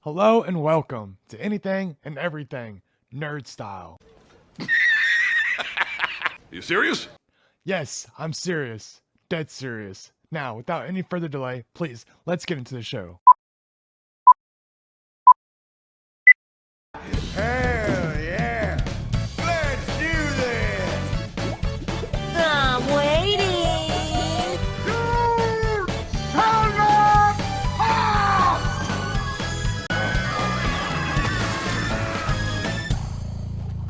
Hello and welcome to Anything and Everything Nerd Style. You serious? Yes, I'm serious. Dead serious. Now, without any further delay, please, let's get into the show. Hell yeah! Let's do this! I'm waiting.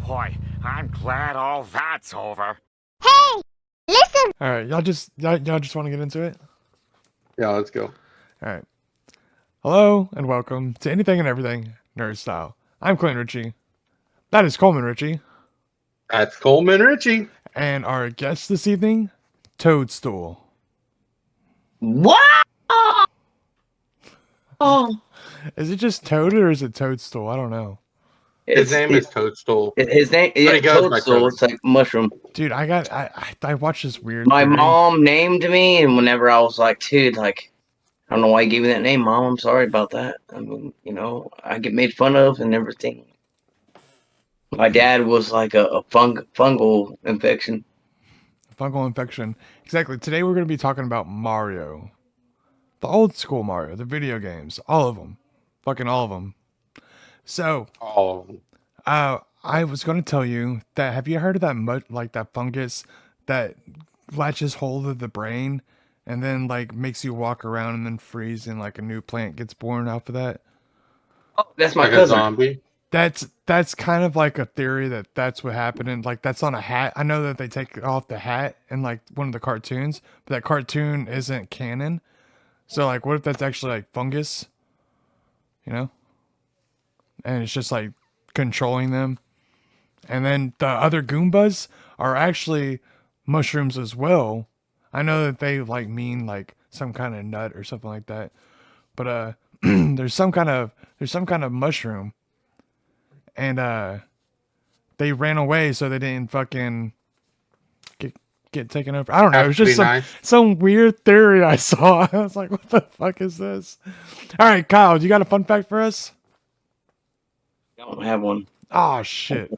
Boy, I'm glad all that's over. Hey, listen. All right, y'all just want to get into it. Yeah, let's go. All right. Hello and welcome to Anything and Everything Nerd Style. I'm Clint Ritchie. That is Coleman Ritchie, That's Coleman Ritchie. and our guest this evening, Toadstool. What? Oh, Is it just Toad or is it Toadstool? I don't know. His name is Toadstool. His name. But Yeah, he goes by Toadstool. Toad. It's like mushroom. Dude, I watched this weird. My theory. mom named me, and whenever I was like, dude, like, I don't know why you gave me that name, Mom. I'm sorry about that. I mean, I get made fun of and everything. My dad was like a fungal infection. Fungal infection. Exactly. Today we're going to be talking about Mario. The old school Mario, the video games, all of them. Fucking all of them. So, Oh, I was going to tell you that have you heard of that fungus that latches hold of the brain and then like makes you walk around and then freeze and like a new plant gets born off of that? Oh, that's my like a cousin. zombie. That's kind of like a theory that's what happened, and like that's on a hat. I know that they take off the hat in like one of the cartoons, but that cartoon isn't canon. So like, what if that's actually like fungus? You know, and it's just like controlling them. And then the other Goombas are actually mushrooms as well. I know that they like mean like some kind of nut or something like that, but there's some kind of mushroom, and they ran away so they didn't fucking get taken over. I don't know. It was just some weird theory I saw. I was like, what the fuck is this? All right, Kyle, do you got a fun fact for us? I don't have one. Oh shit.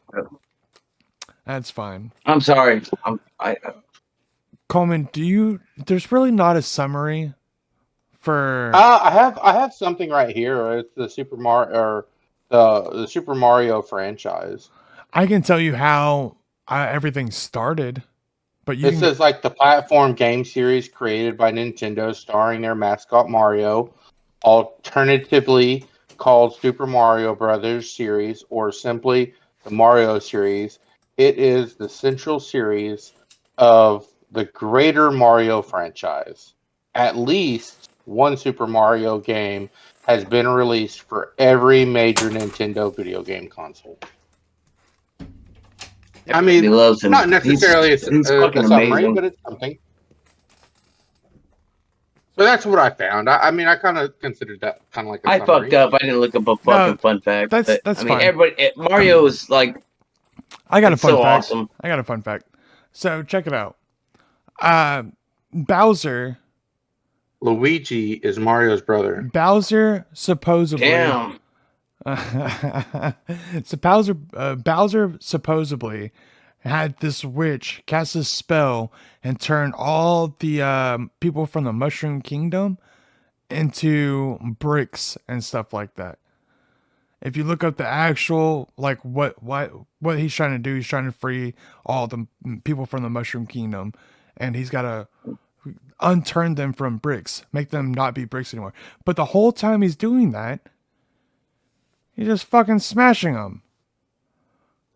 That's fine. I'm sorry. Coleman, there's really not a summary for I have something right here. It's the Super Mario or the Super Mario franchise. I can tell you how everything started, but you It can says like the platform game series created by Nintendo, starring their mascot Mario, alternatively called Super Mario Brothers series or simply the Mario series. It is the central series of the greater Mario franchise. At least one Super Mario game has been released for every major Nintendo video game console. I mean, He loves him. not necessarily He's a fucking summary, amazing. but it's something. So that's what I found. I mean, I kind of considered that kind of like a I summary. fucked up. I didn't look up a fucking fun fact. that's I mean, fine. everybody. Mario is like. I got a It's fun so fact. awesome. I got a fun fact. So check it out. Bowser Luigi is Mario's brother. supposedly Damn. so Bowser supposedly had this witch cast a spell and turn all the people from the Mushroom Kingdom into bricks and stuff like that. If you look up the actual like what he's trying to do, he's trying to free all the people from the Mushroom Kingdom, and he's got to unturn them from bricks, make them not be bricks anymore. But the whole time he's doing that, he's just fucking smashing them.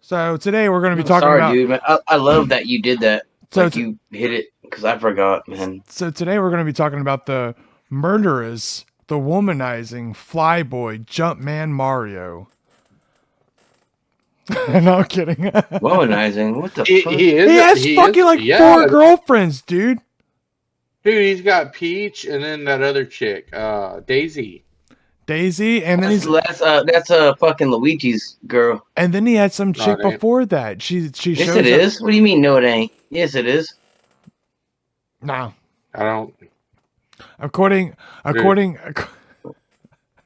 So today we're going to be talking Sorry, about. dude. Man. I love that you did that. So Like you hit it because I forgot, man. So today we're going to be talking about the murderous, the womanizing flyboy Jumpman Mario. No, I'm kidding. Womanizing. What the fuck? He is. He has fucking like 4 girlfriends, dude. Dude, he's got Peach and then that other chick, Daisy. Daisy, and then That's fucking Luigi's girl. and then he had some chick it ain't. before that. She Yes, shows it up. is. What do you mean? No, it ain't. Yes, it is. No, I don't. according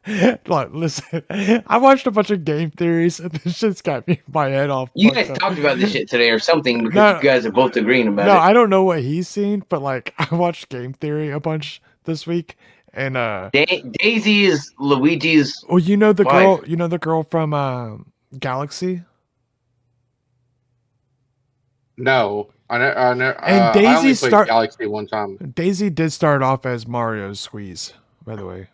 Look, listen. I watched a bunch of game theories, and this shit's got me my head all You fucked guys up. talked about this shit today or something because No, you guys are both agreeing about no, it. I don't know what he's seen, but like I watched game theory a bunch this week, and Daisy is Luigi's. well, you know the Wife. girl from Galaxy, No, I know. and I Daisy only played Galaxy one time. Daisy did start off as Mario's squeeze, by the way.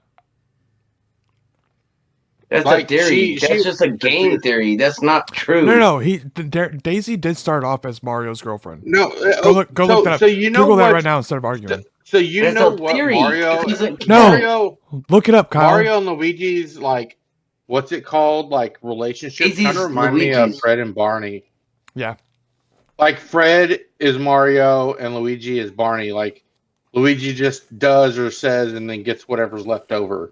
That's Like, a theory. That's just a game theory. That's not true. No, Daisy did start off as Mario's girlfriend. No, Go look that up. So you know Google that what? right now instead of arguing. So you That's know a what theory. Mario? It doesn't No. count. Mario, Look it up, Kyle. Mario and Luigi's like, what's it called? Like relationship kind Daisy's of remind me of Luigi's. Fred and Barney. Yeah. Like Fred is Mario and Luigi is Barney. Like Luigi just does or says and then gets whatever's left over.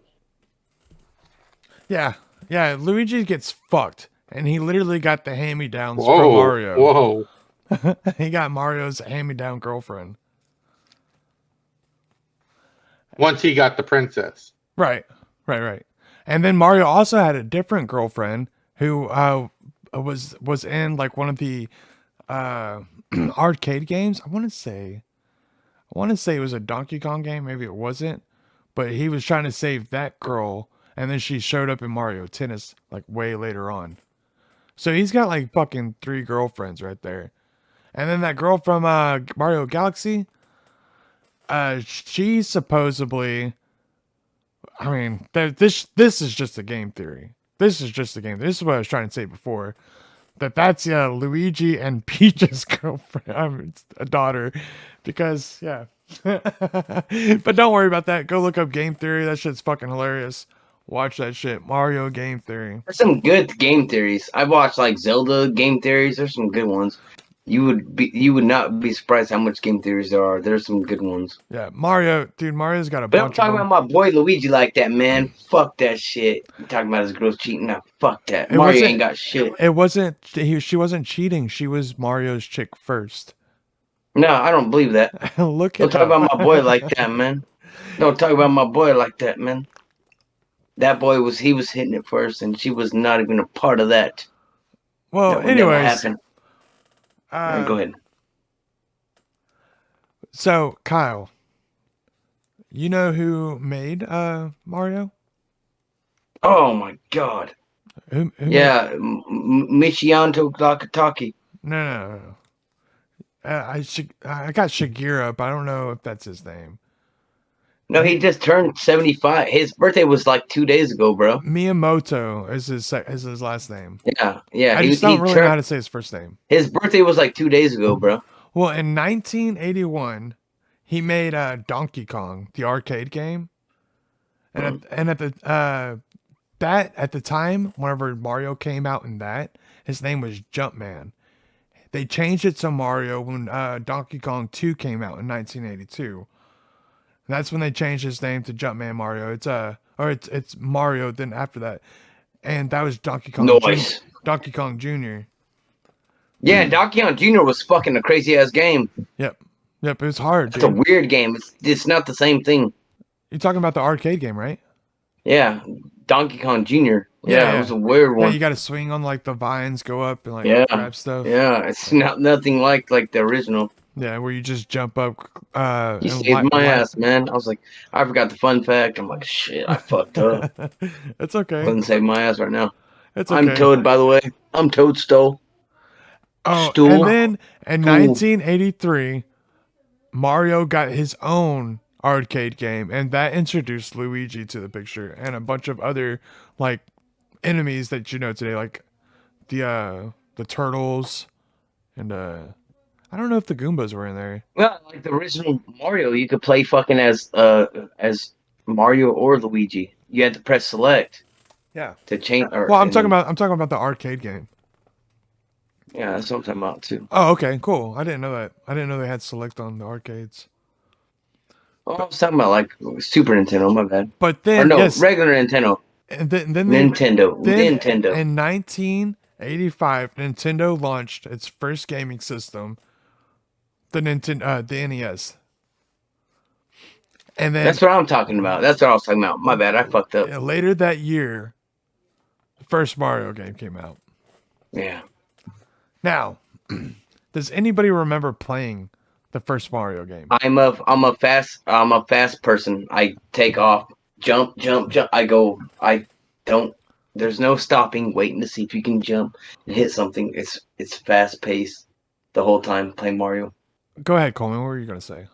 Yeah. Luigi gets fucked, and he literally got the hand-me-downs from Whoa, Mario. whoa! He got Mario's hand-me-down girlfriend. Once he got the princess. Right. And then Mario also had a different girlfriend who was in like one of the arcade games. I want to say it was a Donkey Kong game. Maybe it wasn't, but he was trying to save that girl, and then she showed up in Mario Tennis like way later on. So he's got like fucking 3 girlfriends right there. And then that girl from Mario Galaxy, she supposedly, I mean, this is just a game theory. This is what I was trying to say before. That's Luigi and Peach's girlfriend, it's a daughter, because yeah. But don't worry about that. Go look up game theory. That shit's fucking hilarious. Watch that shit. Mario game theory. There's some good game theories. I watched like Zelda game theories. There's some good ones. You would not be surprised how much game theories there are. There's some good ones. Yeah, Mario's got a But I'm bunch talking of them. about my boy Luigi like that, man. Fuck that shit. You talking about his girls cheating? Nah, fuck that. It Mario wasn't- ain't got shit. It wasn't. She wasn't cheating. She was Mario's chick first. No, I don't believe that. Look Don't at talk about my boy like that, man. Don't talk about my boy like that, man. That boy was hitting it first, and she was not even a part of that. Well, That would never anyways, happen. All right, go ahead. So Kyle, you know who made Mario? Oh my god. Who Yeah, Michianto Takataki. No. I got Shigeru, but I don't know if that's his name. No, he just turned 75. His birthday was like 2 days ago, bro. Miyamoto is his last name. Yeah. I just don't really know how to say his first name. His birthday was like 2 days ago, bro. Well, in 1981, he made Donkey Kong, the arcade game, and at the time, whenever Mario came out in that, his name was Jumpman. They changed it to Mario when Donkey Kong 2 came out in 1982. That's when they changed his name to Jumpman Mario. It's Mario. Then after that, and that was Donkey Kong. Nice. Donkey Kong Jr. Yeah, Donkey Kong Jr. was fucking a crazy ass game. Yep. It was hard. It's a Dude. weird game. It's not the same thing. You're talking about the arcade game, right? Yeah, Donkey Kong Jr. Yeah. It was a weird Yeah, one. you got to swing on like the vines, go up and like Yeah. grab stuff. Yeah, it's not nothing like the original. Yeah, where you just jump up. You and saved my ass, man. I was like, I forgot the fun fact. I'm like, shit, I fucked up. It's okay. Couldn't save my ass right now. It's okay. I'm Toad, by the way. I'm Toadstool. Oh, Stool. and then in Stool. 1983, Mario got his own arcade game, and that introduced Luigi to the picture and a bunch of other like enemies that you know today, like the turtles and I don't know if the Goombas were in there. Well, like the original Mario, you could play fucking as Mario or Luigi. You had to press select. Yeah. To change. Well, I'm talking about the arcade game. Yeah, that's what I'm talking about too. Oh, okay, cool. I didn't know that. I didn't know they had select on the arcades. Well, I was talking about like Super Nintendo. My bad. But Or then, no, yes, regular Nintendo. and then they- Nintendo. then Nintendo. in 1985, Nintendo launched its first gaming system, the NES. And then That's what I'm talking about. That's what I was talking about. My bad. I fucked up. later that year, the first Mario game came out. Yeah. Now, does anybody remember playing the first Mario game? I'm a fast person. I take off, jump. I don't. There's no stopping, waiting to see if you can jump and hit something. It's fast paced the whole time playing Mario. Go ahead, Coleman. What were you gonna say?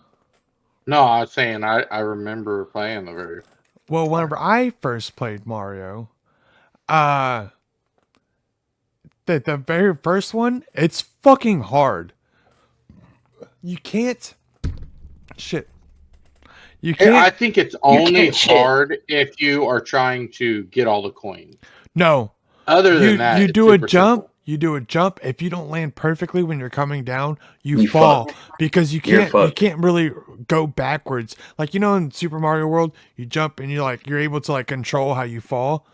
No, I was saying I remember playing the very. Well, whenever I first played Mario, uh, the very first one, it's fucking hard. You can't. Shit. You can't. I think it's only can't shit. hard if you are trying to get all the coins. No. Other than that, you it's do a super jump. simple. You do a jump. If you don't land perfectly when you're coming down, you You fall fucked. because you You're can't. You fucked. can't really go backwards. Like in Super Mario World, you jump and you're able to control how you fall.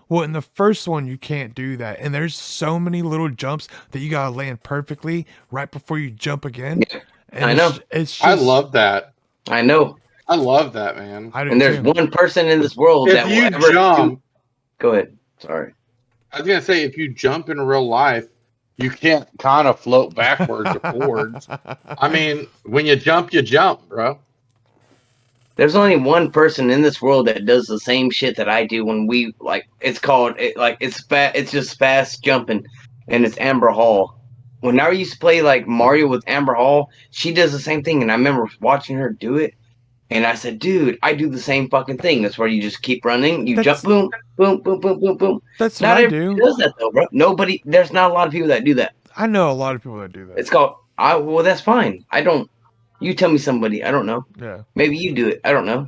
Well, in the first one, you can't do that, and there's so many little jumps that you gotta land perfectly right before you jump again. Yeah, And I know. It's just, I love that. I know. I love that, man. I do And there's too. one person in this world that If will you ever jump, Go ahead. Sorry. I was gonna say, if you jump in real life, you can't kind of float backwards or forwards. I mean, when you jump, bro. There's only one person in this world that does the same shit that I do when we it's just fast jumping, and it's Amber Hall. When I used to play Mario with Amber Hall, she does the same thing, and I remember watching her do it, and I said, "Dude, I do the same fucking thing." That's where you just keep running, you That's- jump, boom, boom, boom, boom, boom, boom. That's Not what I everybody do. does that though, bro. There's not a lot of people that do that. I know a lot of people that do that. It's called. Well, that's fine. I don't. You tell me somebody. I don't know. Yeah. Maybe you do it. I don't know.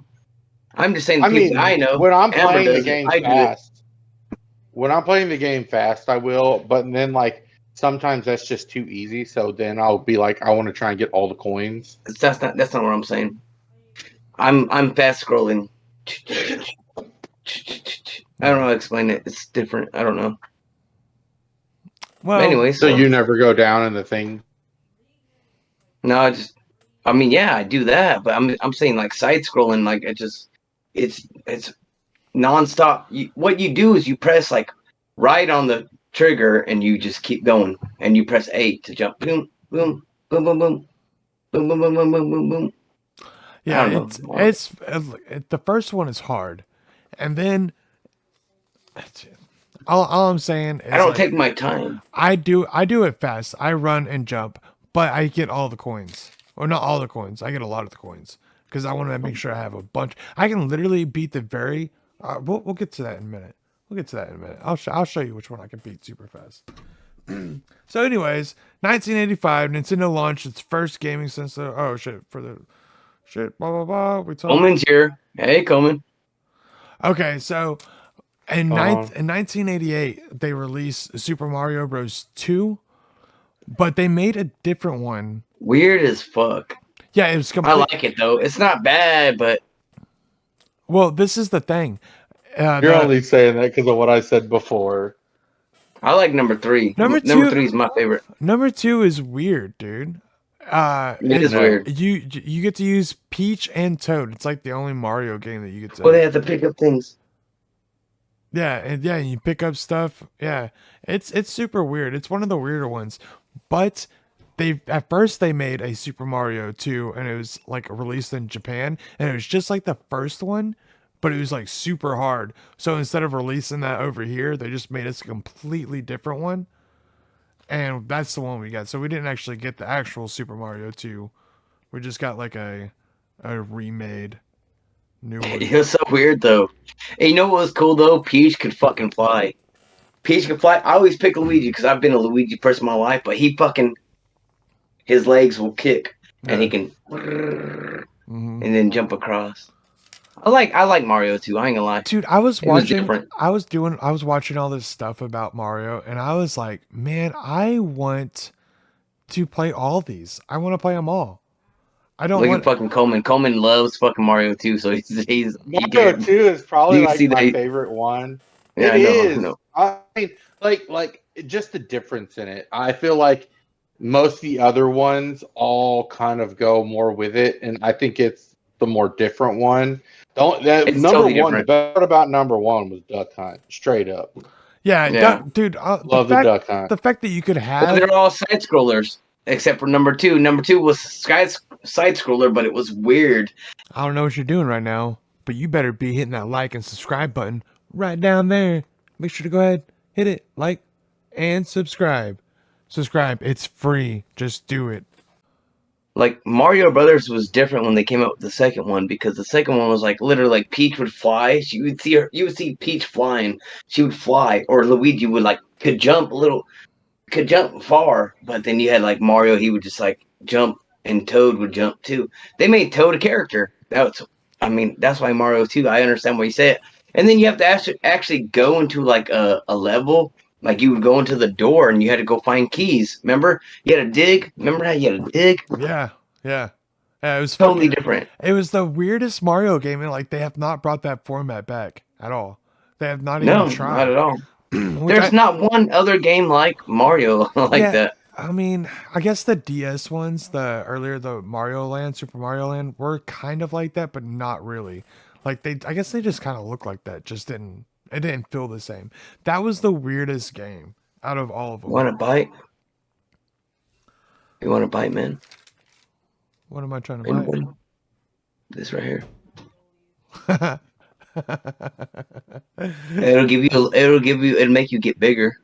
I'm just saying the I people mean, that I know. when I'm Amber playing the does it, game I do it. fast, I will. But then, sometimes that's just too easy. So then I'll be like, I want to try and get all the coins. That's not what I'm saying. I'm fast scrolling. I don't know how to explain it. It's different. I don't know. Well, But anyway, So you never go down in the thing. no, yeah, I do that, but I'm saying side scrolling, it's nonstop. What you do is you press right on the trigger and you just keep going, and you press A to jump. Boom, boom, boom, boom, boom, boom, boom, boom, boom, boom, boom, boom. yeah, I don't know. it's the first one is hard, and then all I'm saying is I don't take my time. I do it fast. I run and jump, but I get all the coins. Or not all the coins. I get a lot of the coins because I want to make sure I have a bunch. I can literally beat the very. We'll get to that in a minute. I'll show you which one I can beat super fast. So, anyways, 1985, Nintendo launched its first gaming system. Oh shit! Blah blah blah. We talked. Coleman's here. Hey, Coleman. Okay, so in 1988, they released Super Mario Bros. 2, but they made a different one. Weird as fuck. Yeah, it was I complete. like it though. It's not bad, but Well, this is the thing. You're only saying that because of what I said before. I like number 3. Number Number two- 3 is my favorite. Number 2 is weird, dude. It is weird. You get to use Peach and Toad. It's like the only Mario game that you get to. Well, they have to pick up things. Yeah, and you pick up stuff. Yeah, it's super weird. It's one of the weirder ones. But at first they made a Super Mario 2, and it was released in Japan, and it was just like the first one, but it was super hard. So instead of releasing that over here, they just made us a completely different one, and that's the one we got. So we didn't actually get the actual Super Mario 2. We just got a remade new one. It was so weird though. And you know what was cool though? Peach could fucking fly. Peach could fly. I always pick Luigi because I've been a Luigi person my life, but his legs will kick and he can Mhm. and then jump across. I like Mario too. I ain't gonna lie. Dude, I was It was watching. different. I was watching all this stuff about Mario, and I was like, man, I want to play all these. I want to play them all. I don't Look want. at fucking Coleman. Coleman loves fucking Mario too, so he Mario can- 2 is probably you can see my that- favorite one. Yeah, It I know, is. I know. I mean, like just the difference in it. I feel like most of the other ones all kind of go more with it, and I think it's the more different one. Don't that It's number totally one. The different. best part about number one was Duck Hunt. Straight up, Yeah, Yeah. dude. love the Duck Hunt. The fact that you could Well, have they're all side scrollers except for number 2. Number 2 was side scroller, but it was weird. I don't know what you're doing right now, but you better be hitting that like and subscribe button right down there. Make sure to go ahead, hit it, like, and subscribe. Subscribe. It's free. Just do it. Like Mario Brothers was different when they came out with the second one because the second one was like literally like Peach would fly. You would see Peach flying. She would fly, or Luigi would could jump far. But then you had like Mario, he would just like jump, and Toad would jump too. They made Toad a character. That's why Mario 2. I understand what you say. And then you have to actually go into like a level. Like you would go into the door and you had to go find keys. Remember? You had to dig. Remember how you had to dig? Yeah. It was Totally fucking, different. It was the weirdest Mario game, and like they have not brought that format back at all. They have not No, even tried. not at all. Which There's not one other game like Mario like that. I mean, I guess the DS ones, the Mario Land, Super Mario Land, were kind of like that, but not really. Like I guess they just kind of look like that. It didn't feel the same. That was the weirdest game out of all of them. Want a bite? You want a bite, man? What am I trying to Anybody? This right here. buy? It'll make you get bigger.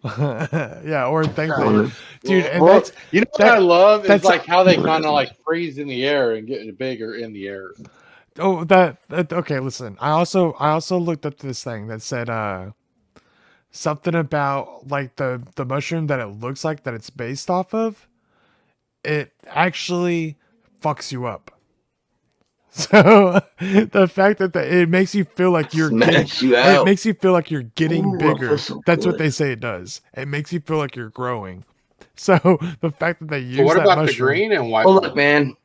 Yeah, or thankfully, dude. And Bro, that's you know what that- I love is that's- like how they kind of like freeze in the air and get bigger in the air. oh that okay. Listen, I also looked up this thing that said something about like the mushroom that it looks like that it's based off of. It actually fucks you up. So the fact that it makes you feel like you're Smash you it out. makes you feel like you're getting Ooh, I bigger. feel so That's what good. they say it does. It makes you feel like you're growing. So the fact that they use So what that about the mushroom, green and white? Oh one? look, man.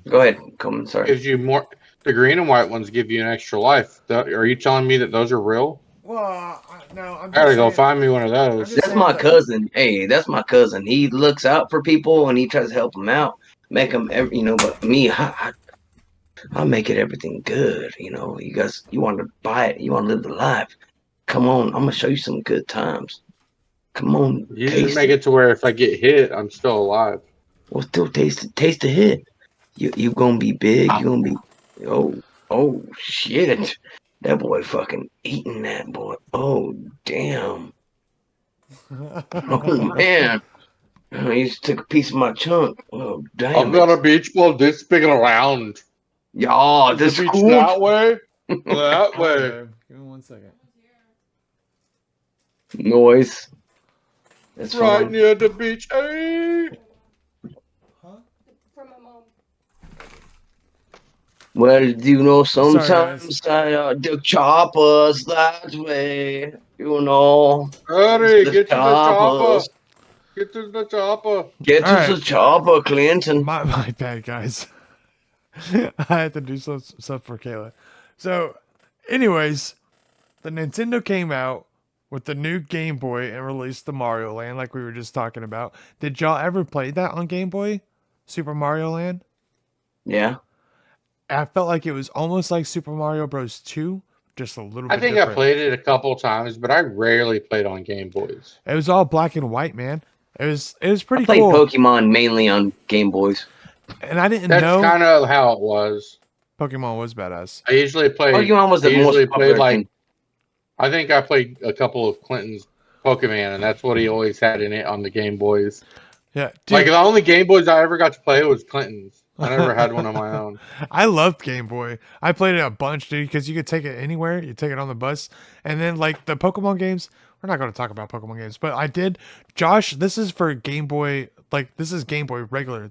Go ahead. Come. Sorry. Gives you more. The green and white ones give you an extra life. Are you telling me that those are real? Well, no, I'm I gotta go find me one of those. just- That's my cousin. Hey, that's my cousin. He looks out for people and he tries to help them out, make them. But me, I make it everything good. You guys, you want to buy it, you want to live the life. Come on, I'm gonna show you some good times. Come on, You just taste make it. it to where if I get hit, I'm still alive. Well, still taste it. Taste the hit. You gonna be big. You gonna be. Oh shit! That boy fucking eating that boy. Oh damn. Oh man. He just took a piece of my chunk. Oh damn. I've got a beach ball this big and round. Y'all, Is the this beach cool. that way? That way. Okay, give me 1 second. Noise. That's Right fine. near the beach. Hey. Well, you know, Sorry, sometimes the choppers that way. Hurry, The get to the chopper. choppers. Get to the chopper. Get to All right. the chopper, Clinton. My bad, guys. I had to do some stuff for Kayla. So, anyways, the Nintendo came out with the new Game Boy and released the Mario Land, like we were just talking about. Did y'all ever play that on Game Boy? Super Mario Land? Yeah. I felt like it was almost like Super Mario Bros. 2, just a little bit I think different. I played it a couple times, but I rarely played on Game Boys. It was all black and white, man. It was pretty I played cool. Pokemon mainly on Game Boys. And I didn't That's know kind of how it was. Pokemon was badass. I usually play. Pokemon was I the usually most popular played thing. I think I played a couple of Clinton's Pokemon, and that's what he always had in it on the Game Boys. Yeah, dude, Like the only Game Boys I ever got to play was Clinton's. I never had one on my own. I loved Game Boy. I played it a bunch, dude, because you could take it anywhere. You take it on the bus, and then like the Pokemon games. We're not going to talk about Pokemon games, but I did. Josh, this is for Game Boy. Like this is Game Boy regular,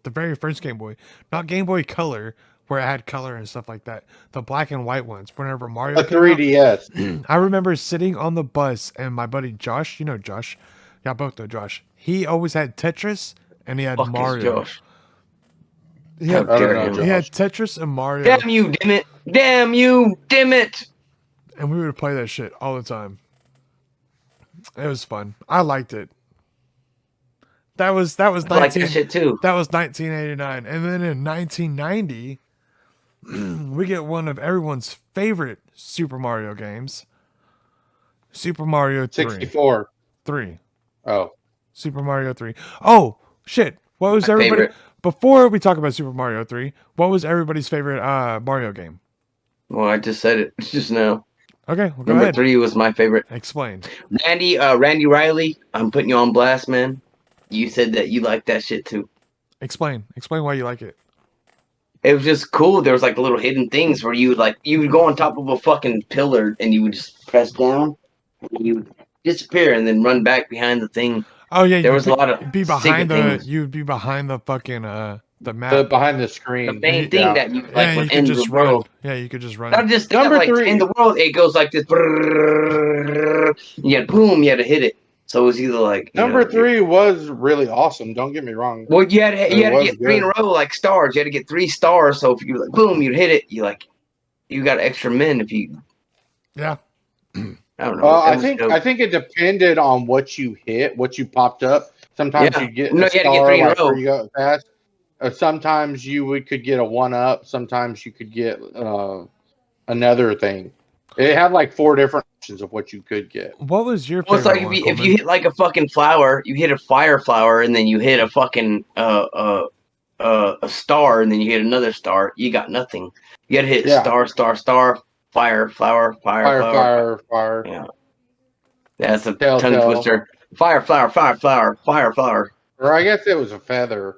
the very first Game Boy, not Game Boy Color, where it had color and stuff like that. The black and white ones. Whenever Mario A came out, 3DS. I remember sitting on the bus, and my buddy Josh, you know Josh, yeah, both know Josh. He always had Tetris, and he had Fuck is Mario. Josh. He had, How I don't dare know, him. he had Tetris and Mario. Damn you, damn it. Damn you, damn it. And we would play that shit all the time. It was fun. I liked it. That was I like 19, that shit too. that was 1989, and then in 1990, we get one of everyone's favorite Super Mario games. Super Mario 3. 64. 3. Oh. Super Mario 3. Oh, shit. What was My everybody... favorite. Before we talk about Super Mario 3, what was everybody's favorite Mario game? Well, I just said it just now. Okay, well, go Number ahead. 3 was my favorite. Explain. Randy Riley. I'm putting you on blast, man. You said that you liked that shit too. Explain why you like it. It was just cool. There was like little hidden things where you would go on top of a fucking pillar and you would just press down and you would disappear and then run back behind the thing. Oh yeah, There was a lot of be behind secret the things. you'd be behind the fucking the map. Behind the The screen. main thing Yeah. that you yeah, you would could end just the run. world. Yeah, you could just run. Not just that, Number like 3. in the world, it goes like this. You had boom, you had to hit it. So it was either like Number 3 was really awesome. Don't get me wrong. Well, you had to It was get 3 in a row, like stars. You had to get 3 stars. So if you like boom, you'd hit it. You got extra men if you. Yeah. I don't know. I It was think dope. I think it depended on what you hit, what you popped up. Sometimes Yeah. you get No, a you had to get star 3 in a like row. where you go fast. Sometimes could get a 1-up. Sometimes you could get another thing. It had like 4 different options of what you could get. What was your Well, favorite it's like one, if Coleman? you hit like a fucking flower, you hit a fire flower, and then you hit a fucking a star, and then you hit another star. You got nothing. You got to hit Yeah. star, fire, flower, flower. Fire. Yeah. That's a Telltale. tongue twister. Fire, flower. Or I guess it was a feather.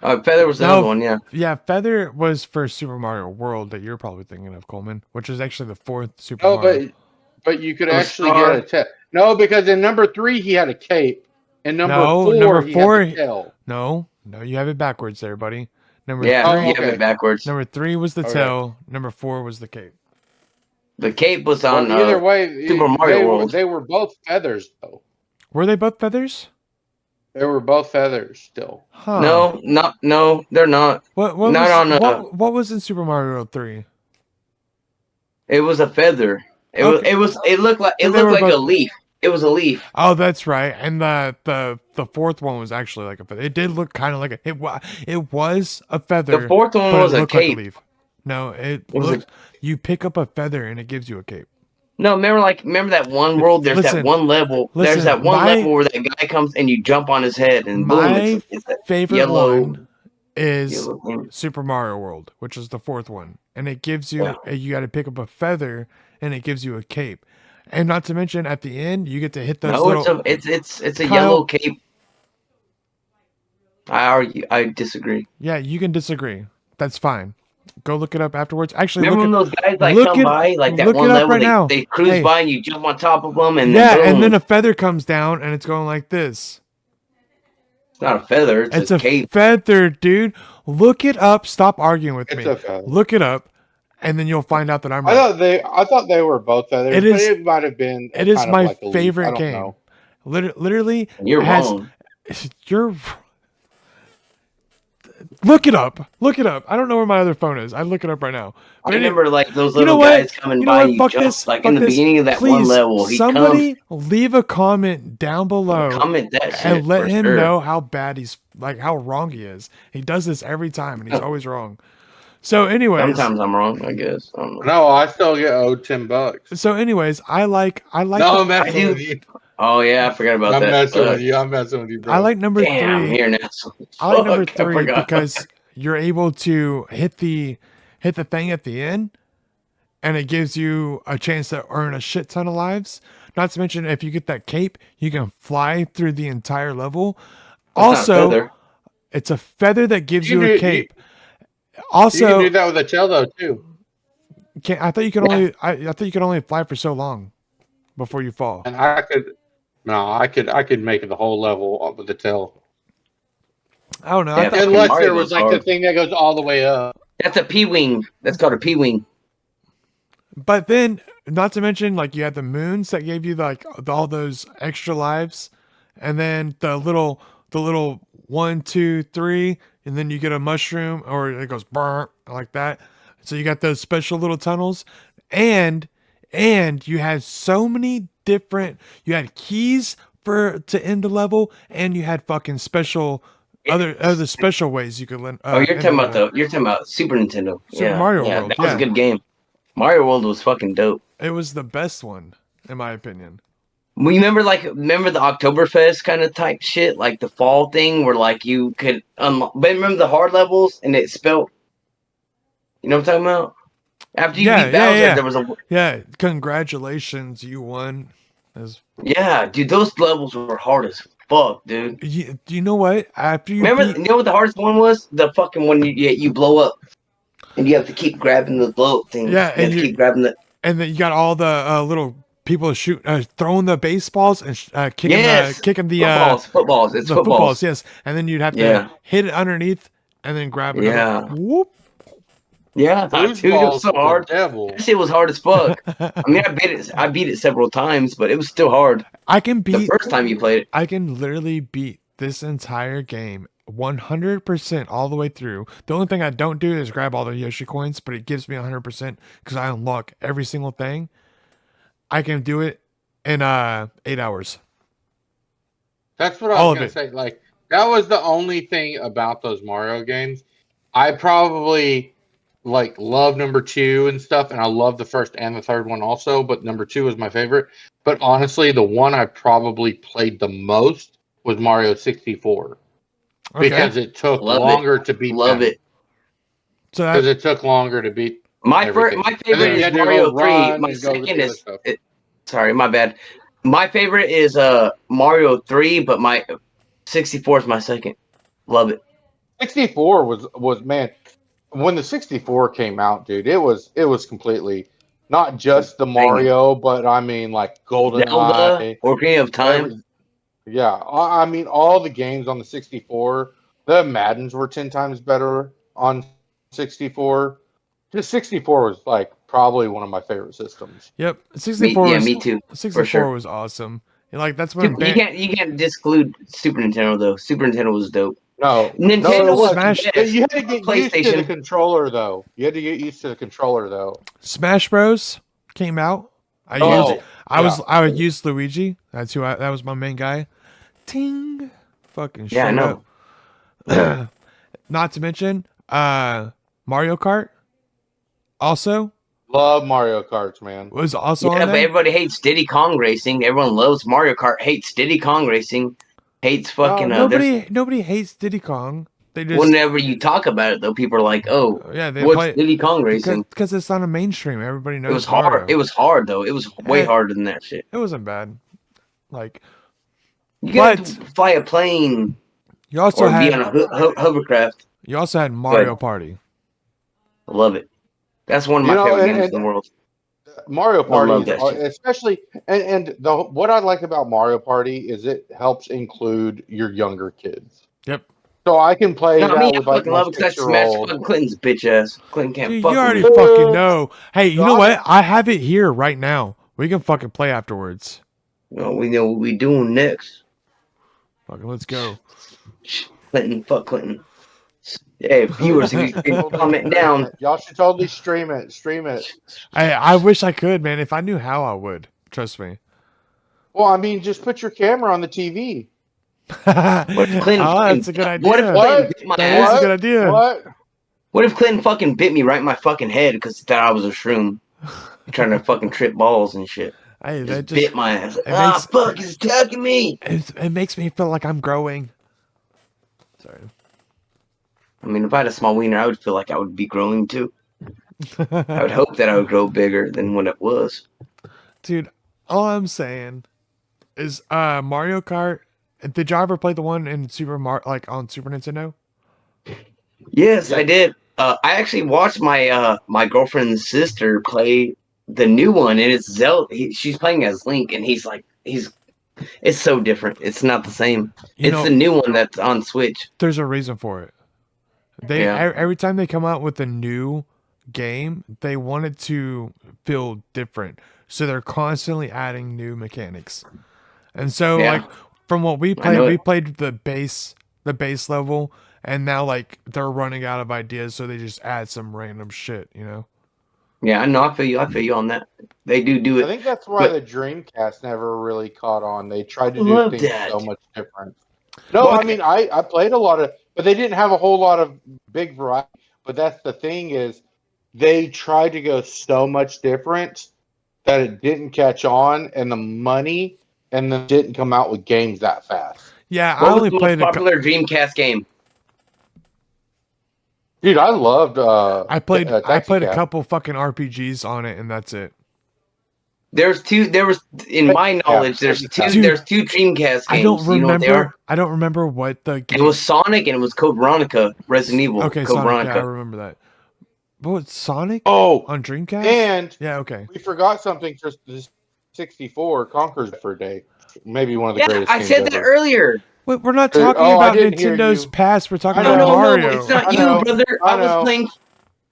Feather was the No. other one, yeah. Yeah, Feather was for Super Mario World that you're probably thinking of, Coleman, which is actually the 4th Super No, Mario. but you could It was actually star. get a tail. No, because in number 3 he had a cape. In number No, 4 number he 4 had the tail. No, you have it backwards there, buddy. Number Yeah, Oh, three, you have okay. it backwards. number 3 was the Okay. tail. Number 4 was the cape. The cape was Well, on either way, Super Mario they, World. they were both feathers though. Were they both feathers? They were both feathers still. Huh. No, they're not. What not was on, what was in Super Mario World 3? It was a feather. It Okay. it looked like So they were a both- leaf. It was a leaf. Oh, that's right. And the 4th one was actually like a feather. It did look kind of like it was a feather. The 4th one but was it a looked like cape. a leaf. No, it Was looks. You pick up a feather and it gives you a cape. No, remember that one world? There's Listen, that one level. There's listen, that one my- level where that guy comes and you jump on his head and boom, My it's that favorite yellow. one is yellow thing. Super Mario World, which is the 4th one, and it gives you you got to pick up a feather and it gives you a cape, and not to mention at the end you get to hit those No, little. it's a Kyle- yellow cape. I disagree. Yeah, you can disagree. That's fine. Go look it up afterwards. Actually, Remember when look those guys like look come it- by, like that look one it up level, right now. they cruise Hey. by and you jump on top of them, at, and yeah, then and boom. then a feather comes down and it's going like this. It's not a feather, it's, It's a a cape. feather, dude. Look it up. Stop arguing with me. It's a feather. Look it up, and then you'll find out that I'm I right. thought they were both feathers. It is- But it might have been. It is kind of my like a leaf. I favorite don't game. know. Literally, You're has- wrong. You're. Look it up. Look it up. I don't know where my other phone is. I look it up right now. I But remember like those you know little what? guys coming You know by what? and you Fuck jump. this. Like Fuck in the this. beginning of that Please, one level, he somebody leave a comment down below comes. Comment that shit. and let for him sure. know how bad he's like how wrong he is. He does this every time and he's always wrong. So anyways, Sometimes I'm wrong, I guess. I don't know. No, I still get owed $10. I like No, the- I'm messing I do. with you. Oh yeah, I forgot about I'm that. messing Fuck. with you. I'm messing with you, bro. I like number Damn, 3. here now. I like number Fuck, I 3 forgot. because you're able to hit the thing at the end, and it gives you a chance to earn a shit ton of lives. Not to mention, if you get that cape, you can fly through the entire level. It's not Also, feather. it's a feather that gives You you can a do- cape. you Also, can do that with a tail though too. I thought you could only. I thought you could only fly for so long before you fall. And I could make the whole level up with the tail. I don't know. Yeah, I thought, Fucking Unless Mario there was goes like the hard. thing that goes all the way up. That's a P-wing. That's called a P-wing. but then, not to mention, like you had the moons that gave you like all those extra lives, and then the little 1, 2, 3, and then you get a mushroom, or it goes burr like that. So you got those special little tunnels, and you had so many different. You had keys to end the level, and you had fucking special other special ways you could learn. Oh, you're talking about Super Nintendo. Super Yeah, Mario yeah, World, that was yeah. a good game. Mario World was fucking dope. It was the best one, in my opinion. Well, you remember the Oktoberfest kind of type shit, like the fall thing, where like you could unlock. But remember the hard levels, and it spelled. You know what I'm talking about? After you Yeah, beat yeah, Bowser, yeah. there was a Yeah, congratulations, you won. yeah, dude. Those levels were hard as fuck, dude. Do you know what? After you Remember, beat, you know what the hardest one was? The fucking one you blow up, and you have to keep grabbing the blow up thing. Yeah, you and have to keep grabbing the. and then you got all the little people throwing the baseballs and kicking Yes, kicking the footballs. It's the footballs. yes, and then you'd have to Yeah. hit it underneath and then grab another. Yeah. Whoop. Yeah, Those dude, it was balls so were hard. the devil. That shit was hard as fuck. I mean, I beat it several times, but it was still hard. I can The beat. first time you played it. I can literally beat this entire game 100% all the way through. The only thing I don't do is grab all the Yoshi coins, but it gives me 100% because I unlock every single thing. I can do it in 8 hours. That's what I All was of gonna it. say. Like that was the only thing about those Mario games. I probably like love number 2 and stuff, and I love the first and the third one also. But number 2 is my favorite. But honestly, the one I probably played the most was Mario 64 Okay. because it took Love it. longer to beat. Love it. So because that, it took longer to beat. My Everything. my And then favorite you is had to go Mario 3. run My and go get second the other is stuff. sorry, my bad. My favorite is Mario 3, but my 64 is my second. Love it. 64 was man. When the 64 came out, dude, it was completely not just the Mario, but I mean like Zelda, GoldenEye. Ocarina of Time. Yeah, I mean all the games on the 64. The Maddens were 10 times better on 64. The 64 was like probably one of my favorite systems. yep, 64 was, Me too. 64 sure. was awesome. And like that's when You can't disclude Super Nintendo though. Super Nintendo was dope. No, Nintendo no, it was Smash- the But best. you had to get used to the PlayStation. controller, though. You had to get used to the controller, though. Smash Bros came out. I would use Luigi. That was my main guy. Ting. Fucking Yeah, I showed know. up. Not to mention Mario Kart also Love Mario Karts, man. was also Yeah, on but there. everybody hates Diddy Kong Racing. Everyone loves Mario Kart. Hates Diddy Kong Racing. Hates fucking. Nobody hates Diddy Kong. They just Whenever you talk about it, though, people are like, "Oh, yeah, they what's play Diddy Kong Racing?" because it's not a mainstream. Everybody knows It was hard. Mario. It was hard though. It was way Eh. harder than that shit. It wasn't bad. Like You got But- to fly a plane you also or be on had a hovercraft. Mario Party. I love it. That's one of my favorite games in the world. Mario love Party, that shit. especially, and what I like about Mario Party is it helps include your younger kids. Yep. So I can play Not that me. I with like fucking my love it because I smashed 6-year-old. fucking Clinton's bitch ass. Clinton can't Dude, fuck you already with me. fucking know. Hey, you know God. what? I have it here right now. We can fucking play afterwards. Well, we know what we doing next. Fucking let's go. Clinton, fuck Clinton. Hey, viewers, if you can comment down. Y'all should totally stream it. Stream it. I wish I could, man. If I knew how, I would. Trust me. Well, I mean, just put your camera on the TV. What if Clinton? That's a good idea. What if Clinton bit my That is ass? a good idea. What? What if Clinton fucking bit me right in my fucking head because he thought I was a shroom, trying to fucking trip balls and shit? Hey, Just that just bit my ass. it makes- Fuck, he's attacking me. it makes me feel like I'm growing. Sorry. I mean, if I had a small wiener, I would feel like I would be growing too. I would hope that I would grow bigger than what it was. Dude, all I'm saying is Mario Kart. Did y'all ever play the one in Super Mario, like on Super Nintendo? Yes, I did. I actually watched my my girlfriend's sister play the new one, and it's Zelda. She's playing as Link, and he's. It's so different. It's not the same. You It's know, the new one that's on Switch. there's a reason for it. They Yeah. every time they come out with a new game, they want it to feel different. So they're constantly adding new mechanics. And so Yeah. like from what we I played, know we it. played the base level, and now like they're running out of ideas, so they just add some random shit, you know? Yeah, I know. I feel you. I feel you on that. They do I it. think that's why But- the Dreamcast never really caught on. They tried to I do love things that. so much different. No, Well, I mean I played a lot of, but they didn't have a whole lot of big variety. But that's the thing is, they tried to go so much different that it didn't catch on, and the money, and then didn't come out with games that fast. Yeah, I What was only the most played popular Dreamcast game? Dude, I loved I played a Taxi Cab. couple fucking RPGs on it, and that's it. There's two. There was, in my knowledge, there's two. Dude, There's two Dreamcast games. I don't You know what they are? remember. I don't remember what the game. It was Sonic and it was Code Veronica, Resident Evil. Okay, Code Sonic. Yeah, I Veronica. remember that. But what, Sonic Oh, on Dreamcast? and Yeah, okay. we forgot something for the 64, Conker's for a Day. Maybe one of the Yeah, greatest I games said that ever. earlier. Wait, we're not Oh, talking I about didn't hear Nintendo's you. past. We're talking I about know. Mario. No, it's not I you, know. brother. I I was know. playing.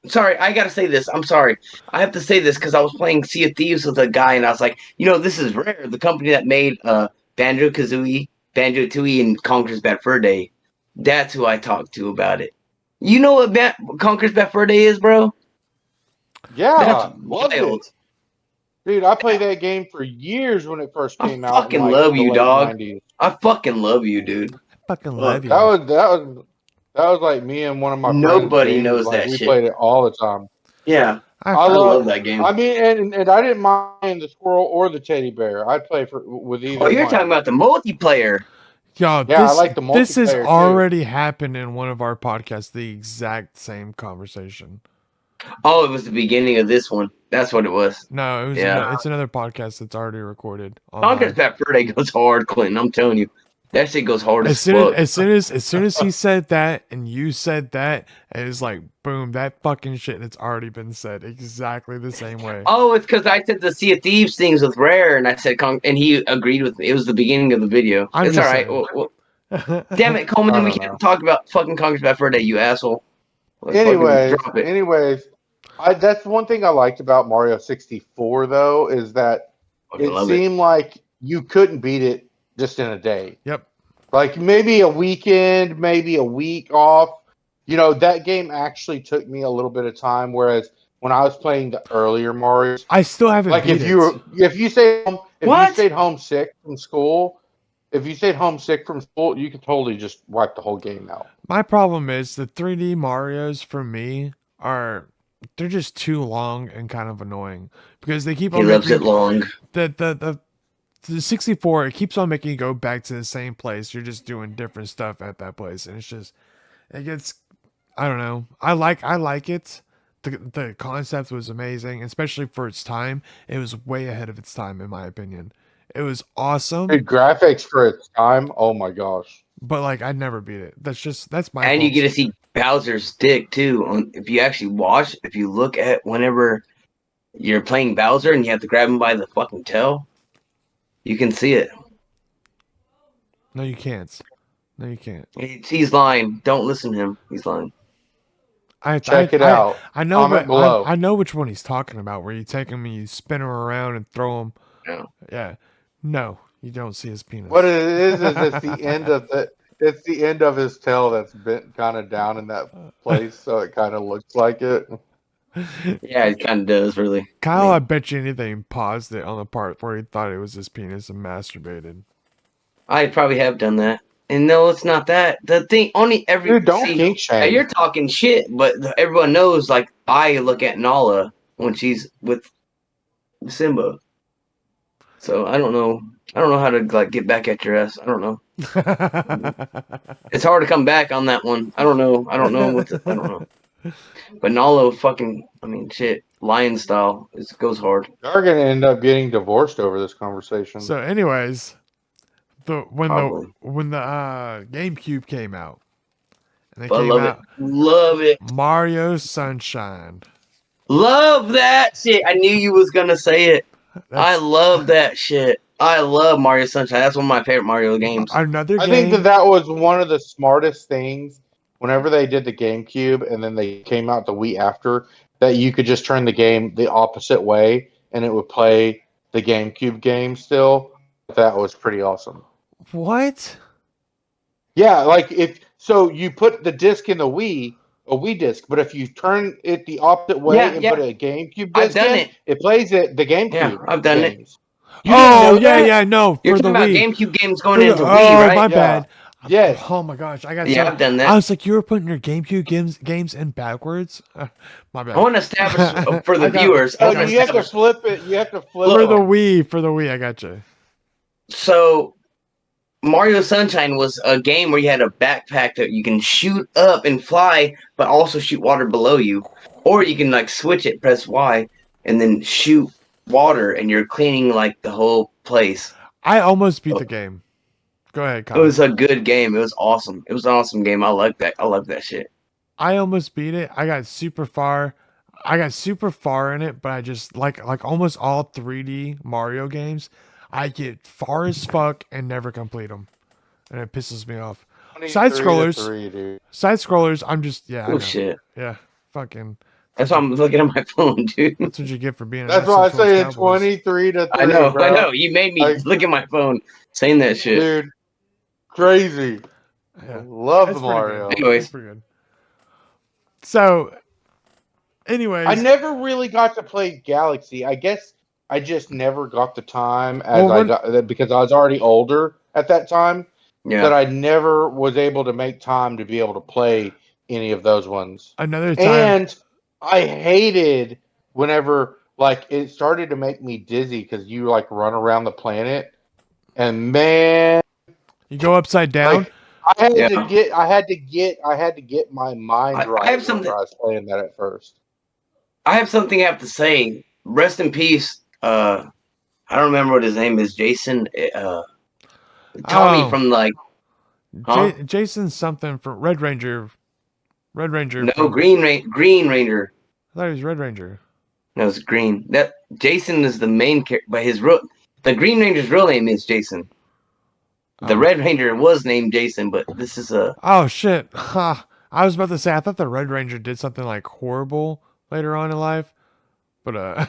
Sorry, I gotta say this. I'm sorry. I have to say this because I was playing Sea of Thieves with a guy, and I was like, this is Rare, the company that made Banjo-Tooie, and Conker's Bad Fur Day. That's who I talked to about it. You know what Conker's Bad Fur Day is, bro? Yeah, That's loved wild. it. Dude, I played that game for years when it first I came out. fucking in like love the you, late dog. 90s. I fucking love you, dude. I fucking Look, love you. That was like me and one of my Nobody friends. knows like, that we shit. played it all the time. Yeah, I I love that game. I mean, and I didn't mind the squirrel or the teddy bear. I'd play with either. Oh, you're one. talking about the multiplayer. Yo, Yeah, I this, like the this has multiplayer, too. already happened in one of our podcasts, the exact same conversation. Oh, it was the beginning of this one. That's what it was. No, it was Yeah. it's another podcast that's already recorded. Conker's Bad Fur Day goes hard, Clinton. I'm telling you, that shit goes hard as fuck. As soon as he said that and you said that, it was like boom, that fucking shit that's already been said exactly the same way. Oh, it's because I said the Sea of Thieves things with Rare, and I said and he agreed with me. It was the beginning of the video. I'm It's just all right. saying. Damn it, Coleman, I we don't can't know. talk about fucking Conker's Bad Fur Day, you asshole. Let's fucking drop it. Anyways, that's one thing I liked about Mario 64 though, is that Fucking it love seemed like you couldn't beat it just in a day. Yep. Like maybe a weekend, maybe a week off. That game actually took me a little bit of time. Whereas when I was playing the earlier Marios, I still haven't like beat if it. you stayed home sick from school, you could totally just wipe the whole game out. My problem is the 3D Marios for me they're just too long and kind of annoying because they keep He on loves making it long. the 64, it keeps on making you go back to the same place. You're just doing different stuff at that place, and it gets, I don't know. I like it. The concept was amazing, especially for its time. It was way ahead of its time, in my opinion. It was awesome, Dude, graphics for its time, oh my gosh. but like I'd never beat it. That's my. And you fault. get to see Bowser's dick too. If you look at whenever you're playing Bowser and you have to grab him by the fucking tail, you can see it. No, you can't. No, you can't. He's lying. Don't listen to him. He's lying. Check it out. I know. Comment below. I know which one he's talking about. Where you take him and you spin him around and throw him. No. Yeah. No, you don't see his penis. What it is it's the end of his tail that's bent kind of down in that place, so it kind of looks like it. Yeah, it kind of does, really. Kyle, I bet you anything, paused it on the part where he thought it was his penis and masturbated. I probably have done that. And no, it's not that. The thing, Dude, don't kink shame. You're talking shit, but everyone knows, like, I look at Nala when she's with Simba. So I don't know how to, like, get back at your ass. I don't know. It's hard to come back on that one. I don't know. I don't know. But Nala shit, lion style, it goes hard. They're gonna end up getting divorced over this conversation. So, anyways, when Probably. the GameCube came out, and they I came love out, it. Love it. Mario Sunshine. Love that shit. I knew you was gonna say it. I love that shit. I love Mario Sunshine. That's one of my favorite Mario games. Another game. I think that was one of the smartest things. Whenever they did the GameCube and then they came out the Wii after, that you could just turn the game the opposite way and it would play the GameCube game still. That was pretty awesome. What? Yeah, like so you put the disc in the Wii, a Wii disc, but if you turn it the opposite way and put a GameCube disc I've done in, it plays the GameCube. Yeah, I've done it. games. You didn't know that? No, You're for the talking about Wii. GameCube games going For the- into Wii, right? My Yeah. bad. Yes. Oh my gosh, I got Yeah, so. I've done I that. was like, you were putting your GameCube games in backwards. My bad. I want to establish for the I got- viewers. I Oh, want to you have to establish. flip it. You have to flip for it. the Wii. For the Wii, I got you. So Mario Sunshine was a game where you had a backpack that you can shoot up and fly, but also shoot water below you, or you can like switch it, press Y, and then shoot water, and you're cleaning like the whole place. I almost beat the game. Go ahead, It Kyle. was a good game. It was awesome. It was an awesome game. I like that. I love that shit. I almost beat it. I got super far. I got super far in it, but I just like almost all 3D Mario games. I get far as fuck and never complete them, and it pisses me off. 23 Side to scrollers. 3, dude. Side scrollers, I'm just I Oh know. shit. Yeah, fucking. That's why I'm looking at my phone, dude. That's what you get for being. That's an why I FC say Cowboys. 23 to 3. I know. bro. I know. You made me Like- look at my phone saying that shit. Dude, crazy. Yeah, Love that's the pretty Mario. good. Anyways. That's pretty good. So, anyways, I never really got to play Galaxy. I guess I just never got the time as Well, I when- got because I was already older at that time. Yeah. That I never was able to make time to be able to play any of those ones. another time. And I hated whenever like it started to make me dizzy because you like run around the planet, and man, You go upside down. like I had Yeah. to get my mind I right. have whenever something- I was playing that at first. I have something I have to say. Rest in peace. I don't remember what his name is. Jason. Tommy Oh. from like Huh? Jason something from Red Ranger. Red Ranger. no from- Green Ranger. I thought he was Red Ranger. No, it's Green. That Jason is the main character, but the Green Ranger's real name is Jason. The Oh. Red Ranger was named Jason, but this is a Oh shit! Ha! I was about to say I thought the Red Ranger did something like horrible later on in life, but no.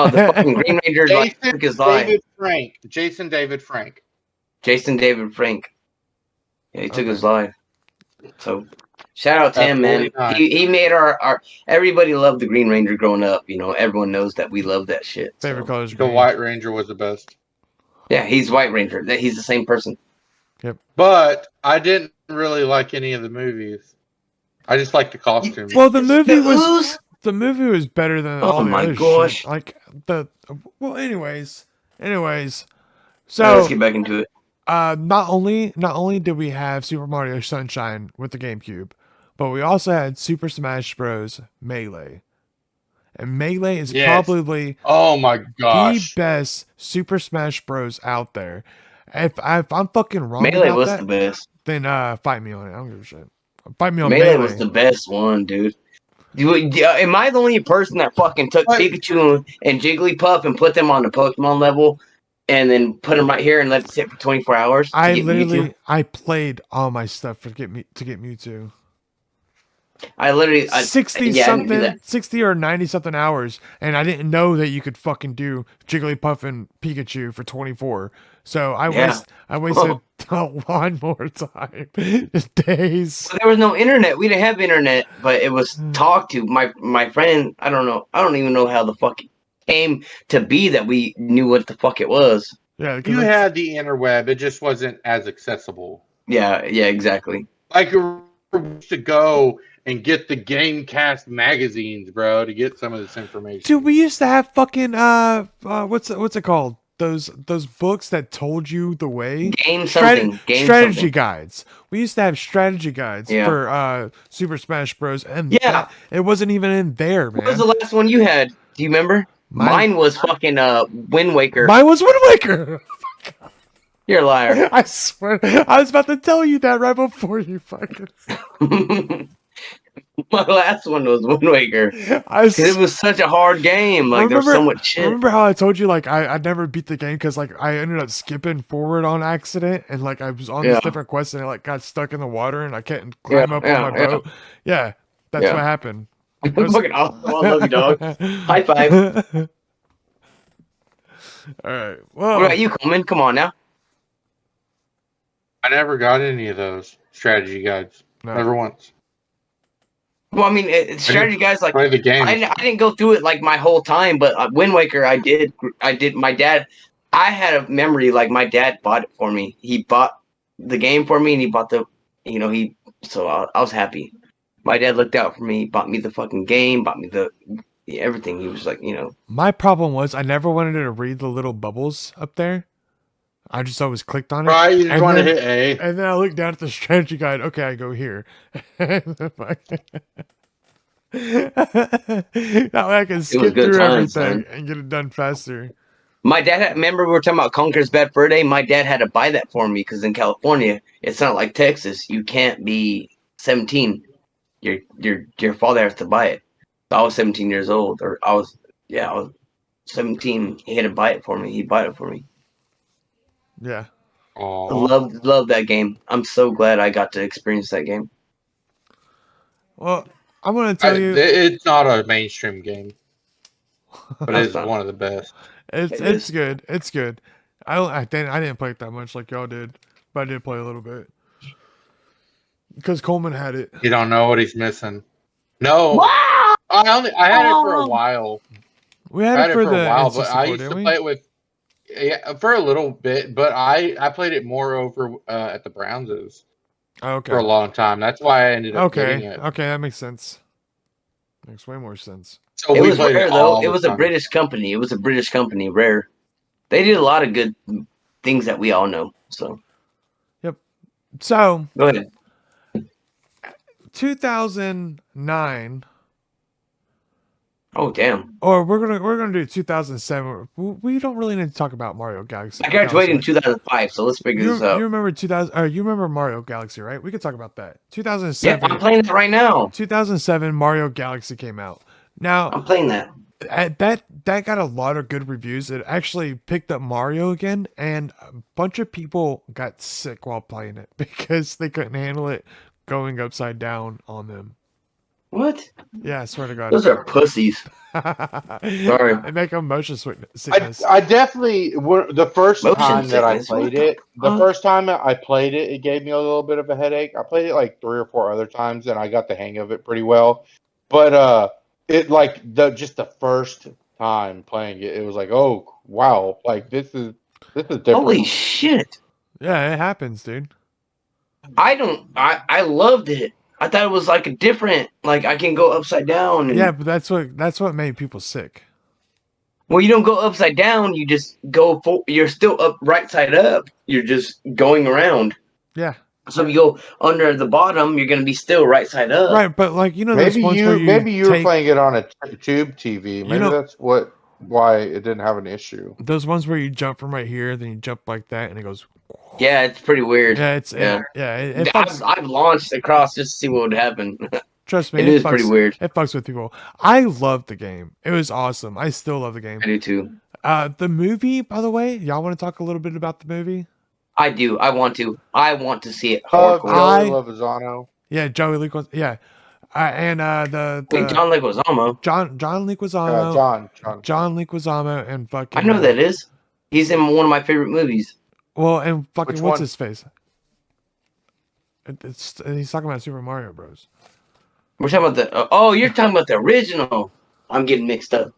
The fucking Green Ranger like Jason took his life. David Frank. Jason David Frank. Jason David Frank. Yeah, he took Okay. his life. So shout out to At him, man. 49. He made our everybody loved the Green Ranger growing up. You know, everyone knows that we love that shit. so. favorite color is The green. White Ranger was the best. Yeah, he's White Ranger. He's the same person. But I didn't really like any of the movies. I just liked the costumes. Well, the movie The was Ooze? better than Oh all the my other gosh. shit. Like anyways. Let's So get back into it. not only did we have Super Mario Sunshine with the GameCube, but we also had Super Smash Bros. Melee. And Melee is Yes. probably Oh my the gosh. best Super Smash Bros. Out there. If I'm fucking wrong Melee about was that, the best. then fight me on it. I don't give a shit. Fight me on Melee Melee. was the best one, dude. Am I the only person that fucking took What? Pikachu and Jigglypuff and put them on the Pokemon level, and then put them right here and let it sit for 24 hours? to I get literally Mewtwo? I played all my stuff to get Mewtwo. I literally 60 yeah, I didn't do something, that. 60 or 90 something hours, and I didn't know that you could fucking do Jigglypuff and Pikachu for 24. So I Yeah. wasted a lot more time, just days. There was no internet. We didn't have internet, but it was Hmm. talked to. My friend, I don't know. I don't even know how the fuck it came to be that we knew what the fuck it was. Yeah, 'cause You it's- had the interweb, it just wasn't as accessible. Yeah, exactly. Like you used to go and get the Gamecast magazines, bro, to get some of this information. dude. We used to have fucking what's it called? Those books that told you the way. Game Strate- something. Game strategy something. guides. We used to have strategy guides Yeah. for Super Smash Bros. And Yeah. it wasn't even in there, man. What was the last one you had? Do you remember? Mine was fucking Wind Waker. Mine was Wind Waker. You're a liar. I swear, I was about to tell you that right before you fucking. My last one was Wind Waker. I 'Cause it was such a hard game. Like there was so much shit. Remember how I told you like I never beat the game because like I ended up skipping forward on accident and like I was on Yeah. this different quest and I like got stuck in the water and I couldn't climb up on my yeah. boat. Yeah, that's Yeah. what happened. Fucking awesome. I love you, dog. High five. All right. Well, What about you, Coleman? Come on now. I never got any of those strategy guides. no. Never once. Well, I mean, strategy guys like Play the game. I didn't go through it like my whole time, but Wind Waker, I did. My dad, I had a memory like my dad bought it for me. He bought the game for me, and he bought the, you know, so I was happy. My dad looked out for me, bought me the fucking game, bought me everything. He was like, you know, My problem was I never wanted to read the little bubbles up there. I just always clicked on it. Right, you just And want to then- hit A. And then I looked down at the strategy guide. Okay, I go here. That way I can skip good through times, everything man. and get it done faster. my dad. Remember we were talking about Conker's Bad Fur Day. My dad had to buy that for me because in California, it's not like Texas. You can't be 17. Your father has to buy it. So I was 17 years old, or I was 17. He had to buy it for me. He bought it for me. Yeah. I Aw. love that game. I'm so glad I got to experience that game. Well, I'm gonna tell you, It's not a mainstream game, but it's not. one of the best. it's It is. good. It's good. I didn't play it that much like y'all did, but I did play a little bit because Coleman had it. You don't know what he's missing. No, Wow! I had it for a while. We I had had it for a the while, but I N64, used to didn't we? play it with for a little bit. But I played it more over at the Brownses Oh, okay. for a long time. That's why I ended up getting Okay. it. Okay, that makes sense. Makes way more sense. So It we was played Rare it though. all It the was a time. British company. It was a British company, Rare. They did a lot of good things that we all know. So So, go ahead. 2009, Oh damn! or we're gonna do 2007. We don't really need to talk about Mario Galaxy. I graduated in honestly. 2005, so let's figure this You out. remember 2000? You remember Mario Galaxy, right? We could talk about that. Yeah, 2007. I'm playing that right now. 2007 Mario Galaxy came out. Now I'm playing that. that got a lot of good reviews. It actually picked up Mario again, and a bunch of people got sick while playing it because they couldn't handle it going upside down on them. What? Yeah, I swear to God. Those are pussies. Sorry. They make them motion sickness. I definitely the first Motion time that I sickness? What played the it. The fuck? first time I played it, it gave me a little bit of a headache. I played it like 3 or 4 other times, and I got the hang of it pretty well. But it like the first time playing it, it was like, oh wow, like this is different. Holy shit! Yeah, it happens, dude. I loved it. I thought it was like a different, like I can go upside down. And, Yeah, but that's what made people sick. well, you don't go upside down. You just go. You're still up, right side up. You're just going around. Yeah. So if you go under the bottom, you're gonna be still right side up. Right, but like those Maybe ones where you were take- playing it on a tube TV. Maybe know- that's why it didn't have an issue. those ones where you jump from right here, then you jump like that, and it goes. Yeah, it's pretty weird. Yeah, it fucks, I've launched across just to see what would happen. trust me, It is pretty fucks- weird. It fucks with people. I loved the game. It was awesome. I still love the game. I do too. The movie, by the way, y'all want to talk a little bit about the movie? I do. I want to. I want to see it Oh, hardcore. Joey Lovazano. Yeah, Joey Leguizamo. Yeah, and the Wait, John Leguizamo. John Leguizamo, John. Leguizamo, and fucking. I know who that is. He's in one of my favorite movies. Well, and fucking Which what's one? his face? He's talking about Super Mario Bros. We're talking about the. Oh, you're talking about the original. I'm getting mixed up.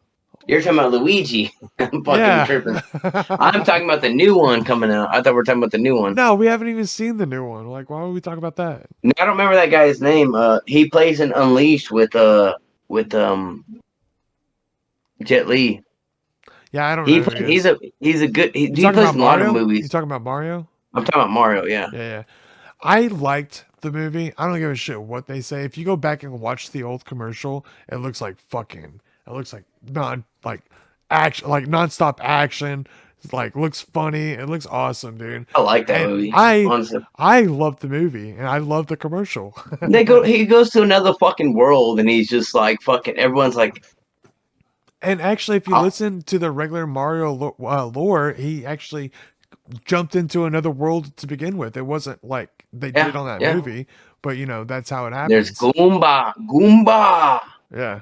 You're talking about Luigi. I'm fucking tripping. I'm talking about the new one coming out. I thought we were talking about the new one. No, we haven't even seen the new one. Like, why would we talk about that? No, I don't remember that guy's name. He plays in Unleashed with Jet Li. Yeah, I don't know. He's a good. He You talking plays about in a lot Mario? of You movies. talking about Mario? I'm talking about Mario. Yeah. Yeah. I liked the movie. I don't give a shit what they say. If you go back and watch the old commercial, it looks like fucking. It looks like action, like nonstop action. It's like looks funny. It looks awesome, dude. I like that And movie. I honestly. love the movie and I love the commercial. He goes to another fucking world and he's just like fucking. Everyone's like, And actually, if you listen to the regular Mario lore, he actually jumped into another world to begin with. It wasn't like they did on that movie, but that's how it happens. there's Goomba. Yeah.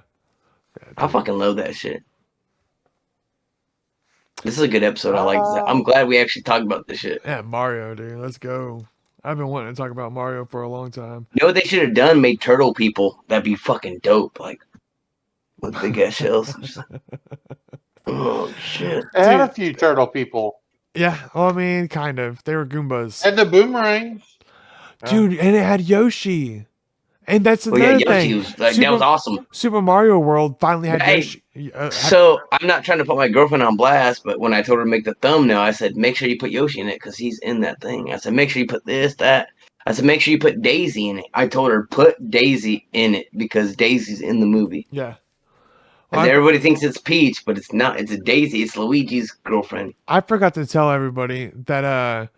I fucking love that shit. This is a good episode. I like this. I'm glad we actually talked about this shit. Yeah, Mario, dude. Let's go. I've been wanting to talk about Mario for a long time. You know what they should have done? Made turtle people. That'd be fucking dope. Like, with big ass shells. Oh, shit. It had a few turtle people. Yeah, well, I mean, kind of. They were Goombas. And the boomerangs. Dude, and it had Yoshi. And that's Well, yeah, another Yoshi thing. was like that was awesome. Super Mario World finally had Hey, Yoshi. So I'm not trying to put my girlfriend on blast, but when I told her to make the thumbnail, I said make sure you put Yoshi in it because he's in that thing. I said make sure you put this, that. I said make sure you put Daisy in it. I told her put Daisy in it because Daisy's in the movie. Yeah. And Well, everybody thinks it's Peach, but it's not. It's a Daisy. It's Luigi's girlfriend. I forgot to tell everybody that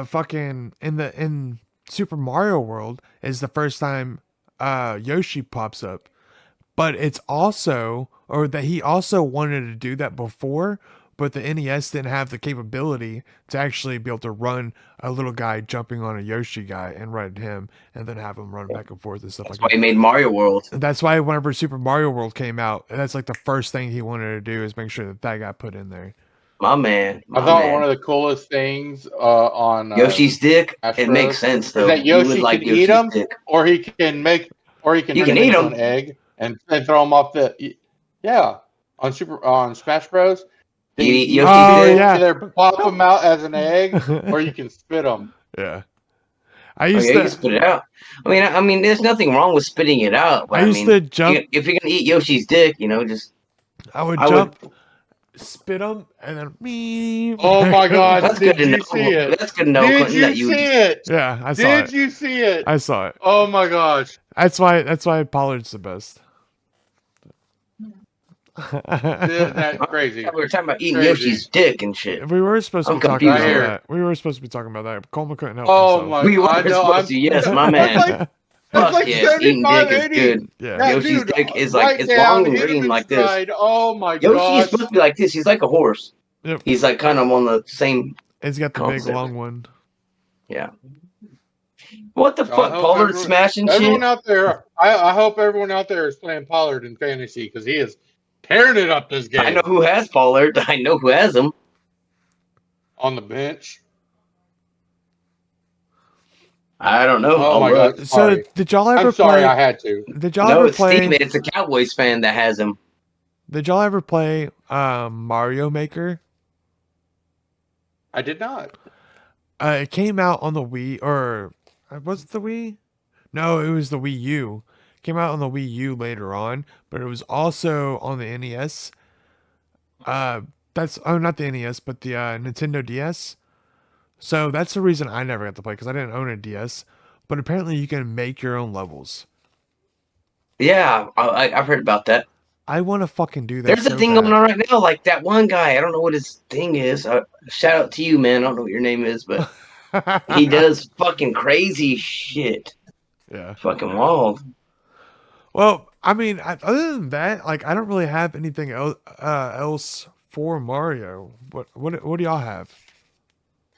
fucking in Super Mario World is the first time Yoshi pops up. But it's also, or that he also wanted to do that before, but the NES didn't have the capability to actually be able to run a little guy jumping on a Yoshi guy and run him and then have him run back and forth and stuff That's like why that. he made Mario World. That's why whenever Super Mario World came out, that's like the first thing he wanted to do is make sure that that got put in there. My man. I thought one of the coolest things on Yoshi's dick. Astros It makes sense is though. that You would Yoshi like can eat Yoshi's them, dick. or he can You turn can him eat into 'em. an egg and throw him off the. Yeah, on Smash Bros. You can eat You Yoshi's Oh, dick. yeah. either pop them out as an egg, or you can spit them. Yeah. I Oh, used yeah, you can to spit it out. I mean, there's nothing wrong with spitting it out. But I used to jump if you're gonna eat Yoshi's dick, just I would I jump, spit them, and then me. Oh my gosh! that's Did good to you know. see it? That's good to know, Did Clinton, you that you would see just it? Yeah, I saw Did it. you see it? I saw it. Oh my gosh! That's why Pollard's the best. That's crazy. we were talking about eating Crazy. Yoshi's dick and shit. We were supposed to I'm be talking confused about here. that. We were supposed to be talking about that. Coleman couldn't help Oh himself. my! We were I know. supposed to. Yes, my man. That's like Fuck like yes, eating dick 75, is 80. good. Yeah. Yoshi's dude, dick is right like it's down, long and hit him green in like this. stride. Oh my Yoshi is gosh! supposed to be like this. He's like a horse. Yep. He's like kind of on the same. It's got the Concept. big long one. Yeah. What the I fuck? hope Pollard smashing Everyone shit. out there, I hope everyone out there is playing Pollard in fantasy because he is tearing it up this game I know who has Pollard. I know who has him. on the bench. I don't know. Oh I'll my look. god! So Sorry. did y'all ever I'm sorry, play? I had to. Did y'all No, ever it's play? Steve. It's a Cowboys fan that has him. Did y'all ever play Mario Maker? I did not. It came out on the Wii, or was it the Wii? No, it was the Wii U. It came out on the Wii U later on, but it was also on the NES. That's not the NES, but the Nintendo DS. So that's the reason I never got to play because I didn't own a DS. But apparently, you can make your own levels. Yeah, I've heard about that. I want to fucking do that. There's so a thing bad. going on right now. Like that one guy. I don't know what his thing is. Shout out to you, man. I don't know what your name is, but he does fucking crazy shit. Yeah. Fucking wild. Well, I mean, other than that, like, I don't really have anything else for Mario. What do y'all have?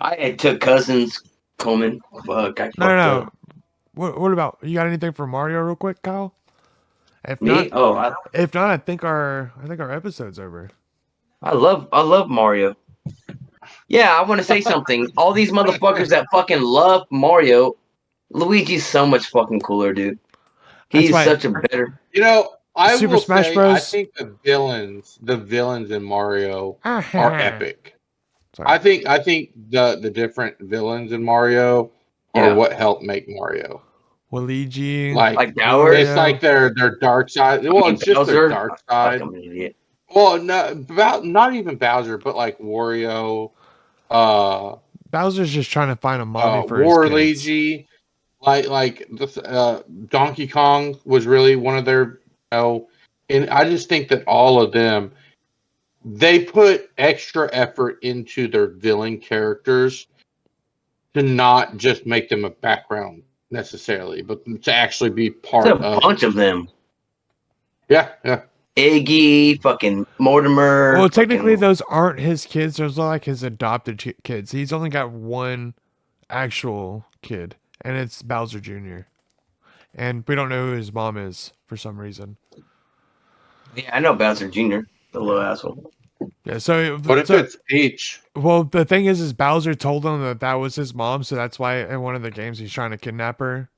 I took Cousins Coleman. Fuck, I fucked No. up. What about you? Got anything for Mario, real quick, Kyle? If Me? not, Oh, I think our episode's over. I love Mario. Yeah, I want to say something. All these motherfuckers that fucking love Mario, Luigi's so much fucking cooler, dude. He's why- such a better. You know, I Super will Smash say, Bros. I think the villains in Mario are Uh-huh. epic. Sorry. I think the different villains in Mario are Yeah. what helped make Mario. Waluigi. Like Bowser. It's like their dark side. Well, it's just their Bowser. dark Fuck, side. I'm an idiot. Well, not even Bowser, but like Wario, Bowser's just trying to find a mommy for his kids. Waluigi, like Donkey Kong was really one of their, and I just think that all of them, they put extra effort into their villain characters to not just make them a background necessarily, but to actually be part There's a of. bunch of them. Yeah. Iggy, fucking Mortimer. Well, technically, fucking- those aren't his kids. Those are like his adopted kids. He's only got one actual kid, and it's Bowser Jr. And we don't know who his mom is for some reason. Yeah, I know Bowser Jr., the little asshole. Yeah, so What if so- it's Peach? well, the thing is Bowser told him that was his mom, so that's why in one of the games he's trying to kidnap her.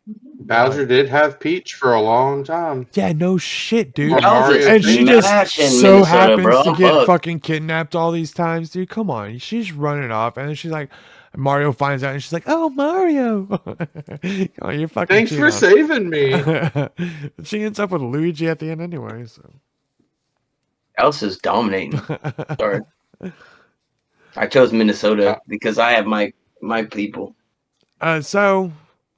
Bowser did have Peach for a long time. Yeah, no shit, dude. Or Bowser's Mario And she Peach. just in so Minnesota, happens bro. to I'm get fucked. fucking kidnapped all these times, dude. Come on. She's running off, and then she's like, Mario finds out, and she's like, "Oh, Mario, come on, you're fucking Thanks for cheating saving me. on me." She ends up with Luigi at the end anyway. So. Else is dominating. Sorry. I chose Minnesota because I have my people. So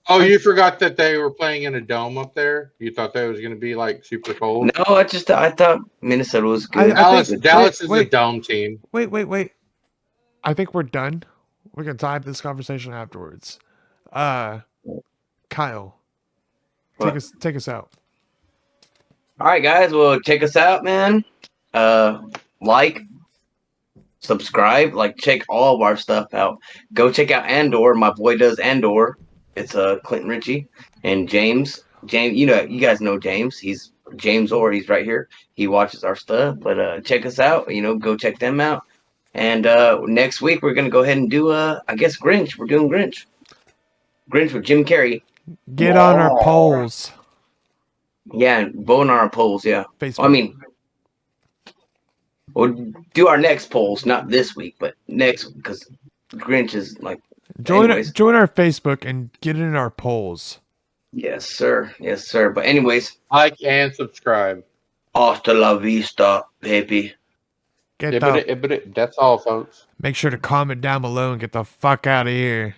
Oh, you forgot that they were playing in a dome up there? You thought that was going to be like super cold? No, I thought Minnesota was good. Dallas is a wait. dome team. Wait. I think we're done. We can have this conversation afterwards. Kyle, What? take us out. All right, guys. Well, check us out, man. Like, subscribe, check all of our stuff out. Go check out Andor. My boy does Andor. It's Clinton Ritchie and James. James, you guys know James. He's James Orr. He's right here. He watches our stuff. But check us out. Go check them out. And next week we're gonna go ahead and do I guess Grinch. We're doing Grinch. Grinch with Jim Carrey. Get on our polls. Yeah, vote on our polls. Yeah. Facebook. I mean, we'll do our next polls, not this week, but next, because Grinch is join anyways. our Facebook and get in our polls. Yes, sir. Yes, sir. But anyways, Like and subscribe. hasta la vista, baby. That's all, folks. Make sure to comment down below and get the fuck out of here.